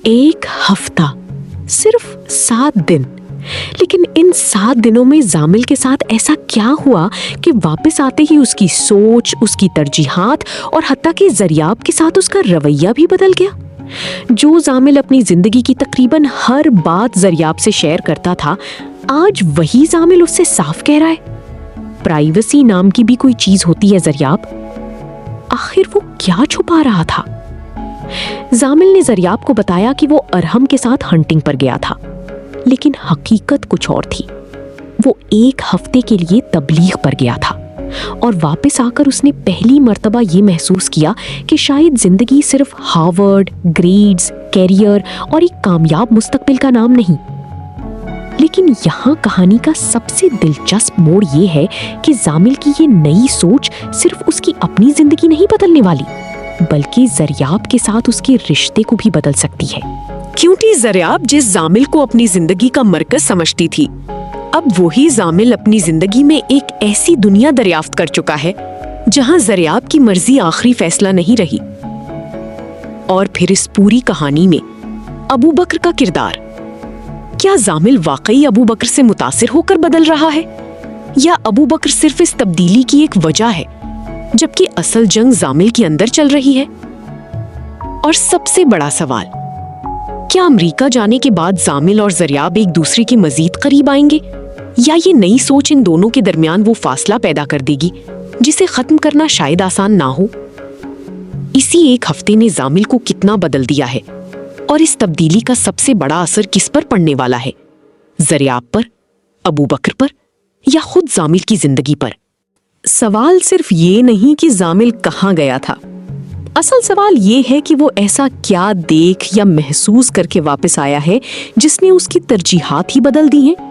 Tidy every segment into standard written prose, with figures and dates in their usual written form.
एक हफ्ता, सिर्फ 7 दिन। लेकिन इन 7 दिनों में जामिल के साथ ऐसा क्या हुआ कि वापस आते ही उसकी सोच, उसकी तरजीहात और हत्ता कि ज़रियाब के साथ उसका रवैया भी बदल गया। जो जामिल अपनी जिंदगी की तकरीबन हर बात ज़रियाब से शेयर करता था, आज वही जामिल उससे साफ कह रहा है प्राइवेसी नाम की भी कोई चीज होती है ज़रियाब। आखिर वो क्या छुपा रहा था? जामिल ने ज़रियाब को बताया कि वो अरहम के साथ हंटिंग पर गया था, लेकिन हकीकत कुछ और थी। वो 1 हफ्ते के लिए तबलीग पर गया था और वापस आकर उसने पहली मर्तबा ये महसूस किया कि शायद जिंदगी सिर्फ हार्वर्ड, ग्रेड्स, कैरियर और एक कामयाब मुस्तकबिल का नाम नहीं। लेकिन यहाँ कहानी का सबसे दिलचस्प मोड़ ये है कि जामिल की ये नई सोच सिर्फ उसकी अपनी जिंदगी नहीं बदलने वाली, बल्कि ज़रियाब के साथ उसके रिश्ते को भी बदल सकती है। क्योंकि ज़रियाब जिस जामिल को अपनी जिंदगी का मरकज समझती थी, अब वही जामिल अपनी जिंदगी में एक ऐसी दुनिया दरियाफ्त कर चुका है जहां ज़रियाब की मर्जी आखिरी फैसला नहीं रही। और फिर इस पूरी कहानी में अबू बकर का किरदार, क्या जामिल वाकई अबू बकर से मुतासिर होकर बदल रहा है, या अबू बकर सिर्फ इस तब्दीली की एक वजह है, जबकि असल जंग जामिल के अंदर चल रही है? और सबसे बड़ा सवाल, क्या अमेरिका जाने के बाद जामिल और ज़रियाब एक दूसरे के मजीद करीब आएंगे, या ये नई सोच इन दोनों के दरमियान वो फासला पैदा कर देगी जिसे खत्म करना शायद आसान ना हो? इसी 1 हफ्ते ने जामिल को कितना बदल दिया है, और इस तब्दीली का सबसे बड़ा असर किस पर पड़ने वाला है? ज़रियाब पर, अबू बकर पर, या खुद जामिल की जिंदगी पर? सवाल सिर्फ ये नहीं कि जामिल कहाँ गया था, असल सवाल ये है कि वो ऐसा क्या देख या महसूस करके वापस आया है जिसने उसकी तरजीहात ही बदल दी हैं।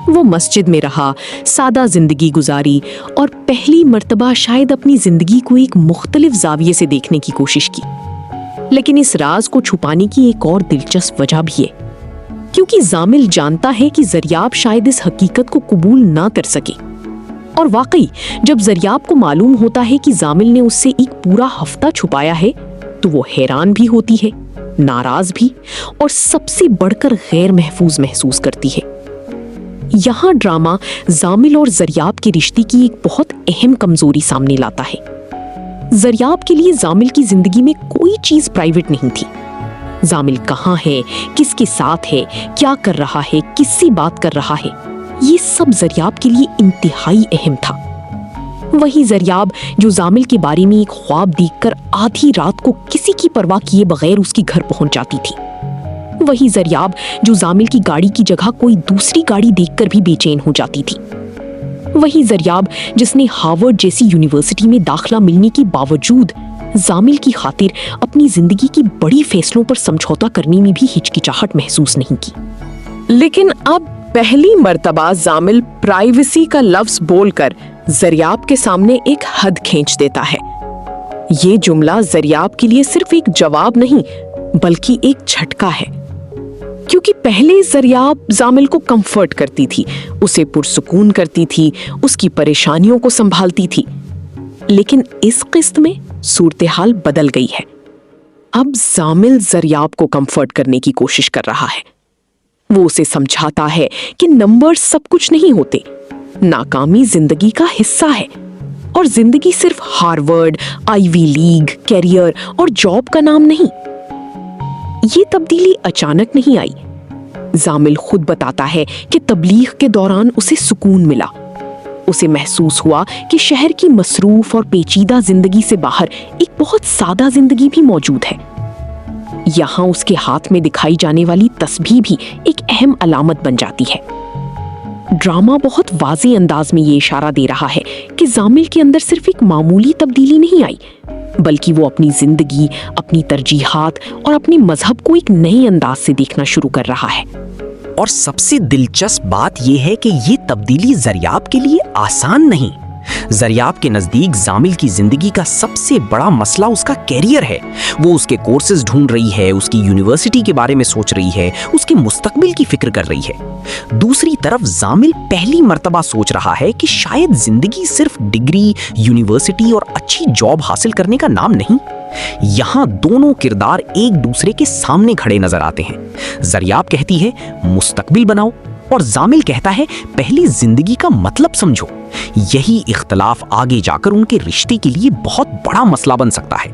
वो मस्जिद में रहा, सादा जिंदगी गुजारी और पहली मर्तबा शायद अपनी जिंदगी को एक मुख्तलिफ जाविये से देखने की कोशिश की। लेकिन इस राज को छुपाने की एक और दिलचस्प वजह भी है, क्योंकि जामिल जानता है कि ज़रियाब शायद इस हकीकत को कबूल ना कर सके। और वाकई जब ज़रियाब को मालूम होता है कि जामिल ने उससे एक पूरा हफ्ता छुपाया है, तो वो हैरान भी होती है, नाराज भी, और सबसे बढ़कर गैर महफूज महसूस करती है। यहाँ ड्रामा जामिल और ज़रियाब के रिश्ते की एक बहुत अहम कमजोरी सामने लाता है। ज़रियाब के लिए जामिल की जिंदगी में कोई चीज प्राइवेट नहीं थी। जामिल कहाँ है, किसके साथ है, क्या कर रहा है, किससे बात कर रहा है, ये सब ज़रियाब के लिए इंतहाई अहम था। वही ज़रियाब जो जामिल के बारे में एक ख्वाब देखकर आधी रात को किसी की परवाह किए बगैर उसके घर पहुंच जाती थी। वही ज़रियाब जो जामिल की गाड़ी की जगह कोई दूसरी गाड़ी देखकर भी बेचैन हो जाती थी। वही ज़रियाब जिसने हार्वर्ड जैसी यूनिवर्सिटी में दाखिला मिलने के बावजूद जामिल की खातिर अपनी जिंदगी की बड़ी फैसलों पर समझौता करने में भी हिचकिचाहट महसूस नहीं की। लेकिन अब पहली मर्तबा जामिल प्राइवेसी का लफ्ज बोलकर ज़रियाब के सामने एक हद खींच देता है। ये जुमला ज़रियाब के लिए सिर्फ एक जवाब नहीं, बल्कि एक झटका है। क्योंकि पहले ज़रियाब जामिल को कंफर्ट करती थी, उसे पुरसुकून करती थी, उसकी परेशानियों को संभालती थी। लेकिन इस किस्त में सूरत-ए-हाल बदल गई है। अब जामिल ज़रियाब को कंफर्ट करने की कोशिश कर रहा है। वो उसे समझाता है कि नंबर सब कुछ नहीं होते, नाकामी जिंदगी का हिस्सा है, और जिंदगी सिर्फ हार्वर्ड, आईवी लीग, कैरियर और जॉब का नाम नहीं। ये तब्दीली अचानक नहीं आई। जामिल खुद बताता है कि तबलीग के दौरान उसे सुकून मिला। उसे महसूस हुआ कि शहर की मसरूफ और पेचीदा जिंदगी से बाहर एक बहुत सादा जिंदगी भी मौजूद है। यहाँ उसके हाथ में दिखाई जाने वाली तस्बीह भी एक अहम अलामत बन जाती है। ड्रामा बहुत वाज़ेह अंदाज में ये इशारा दे रहा है कि जामिल के अंदर सिर्फ एक मामूली तब्दीली नहीं आई, बल्कि वो अपनी जिंदगी, अपनी तरजीहात और अपने मजहब को एक नए अंदाज से देखना शुरू कर रहा है। और सबसे दिलचस्प बात यह है कि ये तब्दीली ज़रियाब के लिए आसान नहीं। زریاب کے نزدیک زامل کی زندگی کا سب سے بڑا مسئلہ اس کا کیریئر ہے۔ وہ اس کے کورسز ڈھونڈ رہی ہے، اس کی یونیورسٹی کے بارے میں سوچ رہی ہے، اس کے مستقبل کی فکر کر رہی ہے۔ دوسری طرف زامل پہلی مرتبہ سوچ رہا ہے کہ شاید زندگی صرف ڈگری، یونیورسٹی اور اچھی جاب حاصل کرنے کا نام نہیں۔ یہاں دونوں کردار ایک دوسرے کے سامنے کھڑے نظر آتے ہیں۔ زریاب کہتی ہے مستقبل بناؤ، اور زامل کہتا ہے پہلی زندگی کا مطلب سمجھو۔ یہی اختلاف آگے جا کر ان کے رشتے کے لیے بہت بڑا مسئلہ بن سکتا ہے۔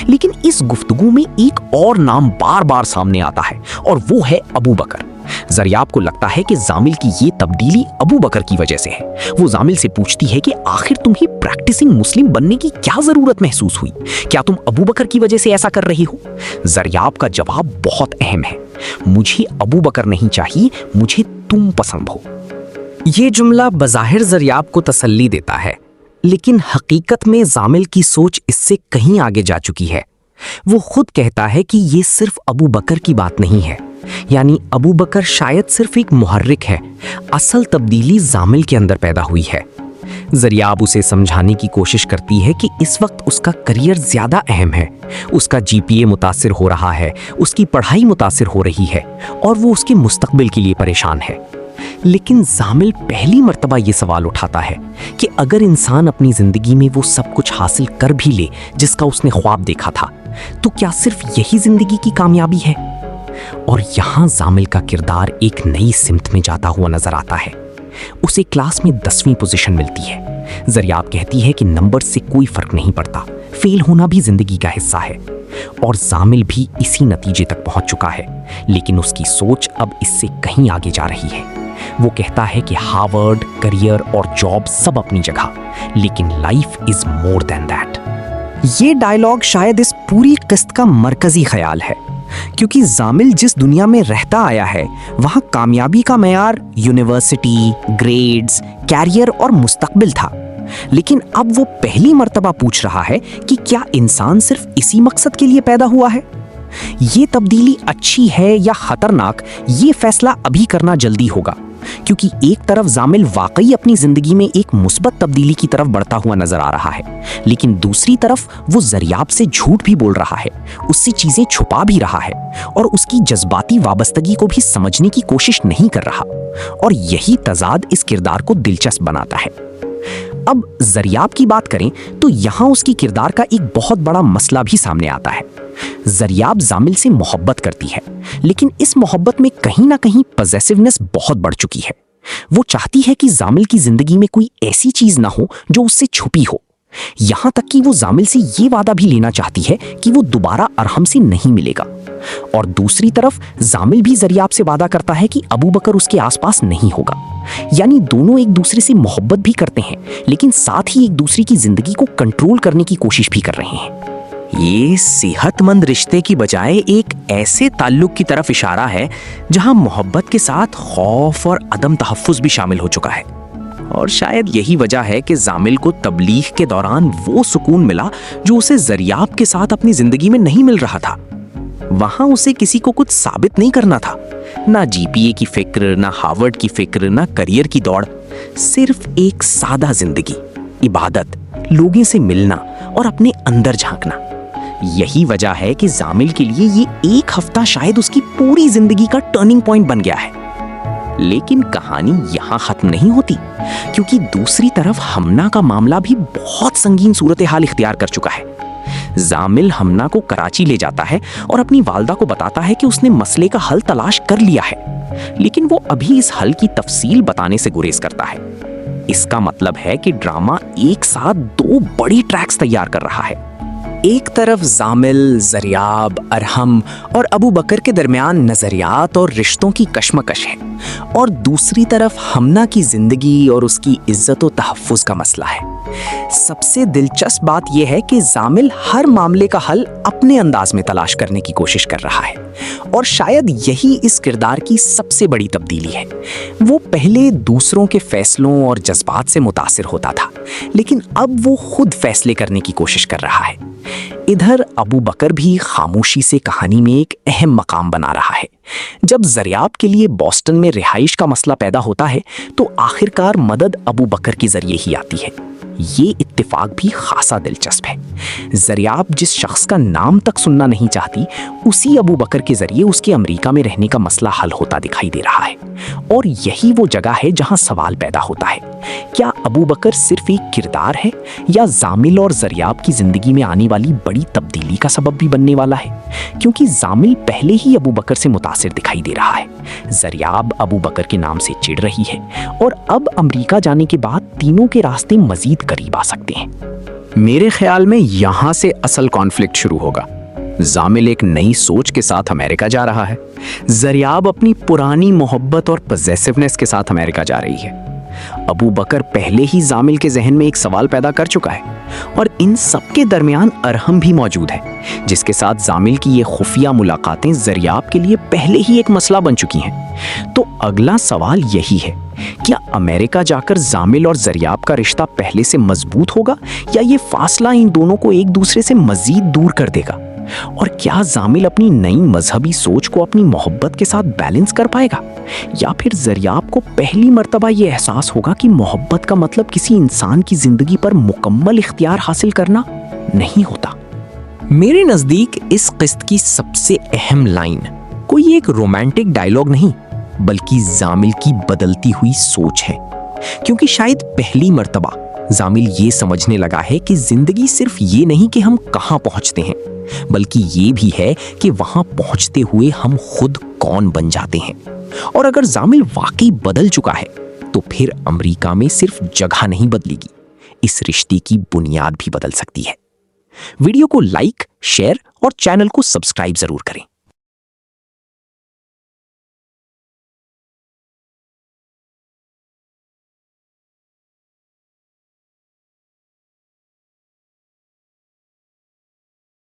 لیکن اس گفتگو میں ایک اور نام بار بار سامنے آتا ہے، اور وہ ہے ابو بکر۔ زریاب کو لگتا ہے کہ زامل کی یہ تبدیلی ابو بکر کی وجہ سے ہے۔ وہ زامل سے پوچھتی ہے کہ آخر تمہیں پریکٹسنگ مسلم بننے کی کیا ضرورت محسوس ہوئی؟ کیا تم ابو بکر کی وجہ سے ایسا کر رہی ہو؟ زریاب کا جواب بہت اہم ہے، مجھے ابو بکر نہیں چاہیے، مجھے تم پسند ہو۔ یہ جملہ بظاہر زریاب کو تسلی دیتا ہے، لیکن حقیقت میں زامل کی سوچ اس سے کہیں آگے جا چکی ہے۔ وہ خود کہتا ہے کہ یہ صرف ابو بکر کی بات نہیں ہے، یعنی ابو بکر شاید صرف ایک محرک ہے، اصل تبدیلی زامل کے اندر پیدا ہوئی ہے۔ زریاب اسے سمجھانے کی کوشش کرتی ہے کہ اس وقت اس کا کریئر زیادہ اہم ہے، اس کا GPA متاثر ہو رہا ہے، اس کی پڑھائی متاثر ہو رہی ہے، اور وہ اس کے مستقبل کے لیے پریشان ہے۔ لیکن زامل پہلی مرتبہ یہ سوال اٹھاتا ہے کہ اگر انسان اپنی زندگی میں وہ سب کچھ حاصل کر بھی لے جس کا اس نے خواب دیکھا تھا، تو کیا صرف یہی زندگی کی کامیابی ہے؟ اور یہاں زامل کا کردار ایک نئی سمت میں جاتا ہوا نظر آتا ہے۔ اسے کلاس میں 10ویں پوزیشن ملتی ہے۔ زریاب کہتی ہے کہ نمبر سے کوئی فرق نہیں پڑتا، فیل ہونا بھی زندگی کا حصہ ہے، اور زامل بھی اسی نتیجے تک پہنچ چکا ہے، لیکن اس کی سوچ اب اس سے کہیں آگے جا رہی ہے۔ وہ کہتا ہے کہ ہارورڈ، کریئر اور جاب سب اپنی جگہ، لیکن life is more than that. یہ ڈائلاگ شاید اس پوری قسط کا مرکزی خیال ہے، کیونکہ زامل جس دنیا میں رہتا آیا ہے وہاں کامیابی کا معیار یونیورسٹی، گریڈز، کیریئر اور مستقبل تھا۔ لیکن اب وہ پہلی مرتبہ پوچھ رہا ہے کہ کیا انسان صرف اسی مقصد کے لیے پیدا ہوا ہے؟ یہ تبدیلی اچھی ہے یا خطرناک، یہ فیصلہ ابھی کرنا جلدی ہوگا، کیونکہ ایک طرف زامل واقعی اپنی زندگی میں ایک مثبت تبدیلی کی طرف بڑھتا ہوا نظر آ رہا ہے، لیکن دوسری طرف وہ زریاب سے جھوٹ بھی بول رہا ہے، اس سے چیزیں چھپا بھی رہا ہے، اور اس کی جذباتی وابستگی کو بھی سمجھنے کی کوشش نہیں کر رہا، اور یہی تضاد اس کردار کو دلچسپ بناتا ہے۔ اب زریاب کی بات کریں تو یہاں اس کی کردار کا ایک بہت بڑا مسئلہ بھی سامنے آتا ہے۔ زریاب زامل سے محبت کرتی ہے، لیکن اس محبت میں کہیں نہ کہیں پوزیسیونیس بہت بڑھ چکی ہے۔ وہ چاہتی ہے کہ زامل کی زندگی میں کوئی ایسی چیز نہ ہو جو اس سے چھپی ہو، یہاں تک کہ وہ زامل سے یہ وعدہ بھی لینا چاہتی ہے کہ وہ دوبارہ ارحم سے نہیں ملے گا۔ اور دوسری طرف زامل بھی زریاب سے وعدہ کرتا ہے کہ ابو بکر اس کے آس پاس نہیں ہوگا، یعنی دونوں ایک دوسرے سے محبت بھی کرتے ہیں، لیکن ساتھ ہی ایک دوسرے کی زندگی کو کنٹرول کرنے کی کوشش بھی کر رہے ہیں۔ یہ صحت مند رشتے کی بجائے ایک ایسے تعلق کی طرف اشارہ ہے جہاں محبت کے ساتھ خوف اور عدم تحفظ بھی شامل ہو چکا ہے، اور شاید یہی وجہ ہے کہ زامل کو تبلیغ کے دوران وہ سکون ملا جو اسے زریاب کے ساتھ اپنی زندگی میں نہیں مل رہا تھا۔ وہاں اسے کسی کو کچھ ثابت نہیں کرنا تھا، نہ GPA کی فکر، نہ ہارورڈ کی فکر، نہ کریئر کی دوڑ، صرف ایک سادہ زندگی، عبادت، لوگوں سے ملنا اور اپنے اندر جھانکنا۔ یہی وجہ ہے کہ زامل کے لیے یہ ایک ہفتہ شاید اس کی پوری زندگی کا ٹرننگ پوائنٹ بن گیا ہے۔ لیکن کہانی یہاں ختم نہیں ہوتی، کیونکہ دوسری طرف ہمنا کا معاملہ بھی بہت سنگین صورتحال اختیار کر چکا ہے۔ زامل ہمنا کو کراچی لے جاتا ہے اور اپنی والدہ کو بتاتا ہے کہ اس نے مسئلے کا حل تلاش کر لیا ہے، لیکن وہ ابھی اس حل کی تفصیل بتانے سے گریز کرتا ہے۔ اس کا مطلب ہے کہ ڈرامہ ایک ساتھ دو بڑی ٹریکس تیار کر رہا ہے۔ ایک طرف زامل، زریاب، ارحم اور ابو بکر کے درمیان نظریات اور رشتوں کی کشمکش ہے، اور دوسری طرف ہمنا کی زندگی اور اس کی عزت و تحفظ کا مسئلہ ہے۔ سب سے دلچسپ بات یہ ہے کہ زامل ہر معاملے کا حل اپنے انداز میں تلاش کرنے کی کوشش کر رہا ہے، اور شاید یہی اس کردار کی سب سے بڑی تبدیلی ہے۔ وہ پہلے دوسروں کے فیصلوں اور جذبات سے متاثر ہوتا تھا، لیکن اب وہ خود فیصلے کرنے کی کوشش کر رہا ہے۔ ادھر ابو بکر بھی خاموشی سے کہانی میں ایک اہم مقام بنا رہا ہے۔ جب زریاب کے لیے بوسٹن میں رہائش کا مسئلہ پیدا ہوتا ہے تو آخرکار مدد ابو بکر کے ذریعے ہی آتی ہے۔ ये इत्तेफाक भी खासा दिलचस्प है। ज़रियाब जिस शख्स का नाम तक सुनना नहीं चाहती, उसी अबू बकर के जरिए उसके अमेरिका में रहने का मसला हल होता दिखाई दे रहा है। और यही वो जगह है जहां सवाल पैदा होता है, क्या अबू बकर सिर्फ एक किरदार है या जामिल और ज़रियाब की जिंदगी में आने वाली बड़ी तब्दीली का सबब भी बनने वाला है? क्योंकि जामिल पहले ही अबू बकर से मुतासिर दिखाई दे रहा है, ज़रियाब अबू बकर के नाम से चिढ़ रही है, और अब अमेरिका जाने के बाद तीनों के रास्ते मजीद करीब आ सकते हैं। मेरे ख्याल में यहाँ से असल कॉन्फ्लिक्ट शुरू होगा। जामिल एक नई सोच के साथ अमेरिका जा रहा है, ज़रियाब अपनी पुरानी मोहब्बत और पजेसिवनेस के साथ अमेरिका जा रही है। अबू बकर पहले ही जामिल के जहन में एक सवाल पैदा कर चुका है, और इन सब के दरमियान अरहम भी मौजूद है, जिसके साथ जामिल की ये खुफिया मुलाकातें ज़रियाब के लिए पहले ही एक मसला बन चुकी हैं। तो अगला सवाल यही है, क्या अमेरिका जाकर जामिल और ज़रियाब का रिश्ता पहले से मजबूत होगा, या ये फासला इन दोनों को एक दूसरे से मजीद दूर कर देगा? और क्या जामिल अपनी नई मजहबी सोच को अपनी मोहब्बत के साथ बैलेंस कर पाएगा, या फिर ज़रियाब को पहली मर्तबा ये एहसास होगा कि मोहब्बत का मतलब किसी इंसान की जिंदगी पर मुकम्मल इख्तियार हासिल करना नहीं होता? मेरे नजदीक इस किस्त की सबसे अहम लाइन कोई एक रोमांटिक डायलॉग नहीं, बल्कि जामिल की बदलती हुई सोच है। क्योंकि शायद पहली मर्तबा जामिल ये समझने लगा है कि जिंदगी सिर्फ ये नहीं कि हम कहाँ पहुंचते हैं, बल्कि ये भी है कि वहां पहुंचते हुए हम खुद कौन बन जाते हैं। और अगर जामिल वाकई बदल चुका है, तो फिर अमेरिका में सिर्फ जगह नहीं बदलेगी, इस रिश्ते की बुनियाद भी बदल सकती है। वीडियो को लाइक, शेयर और चैनल को सब्सक्राइब जरूर करें।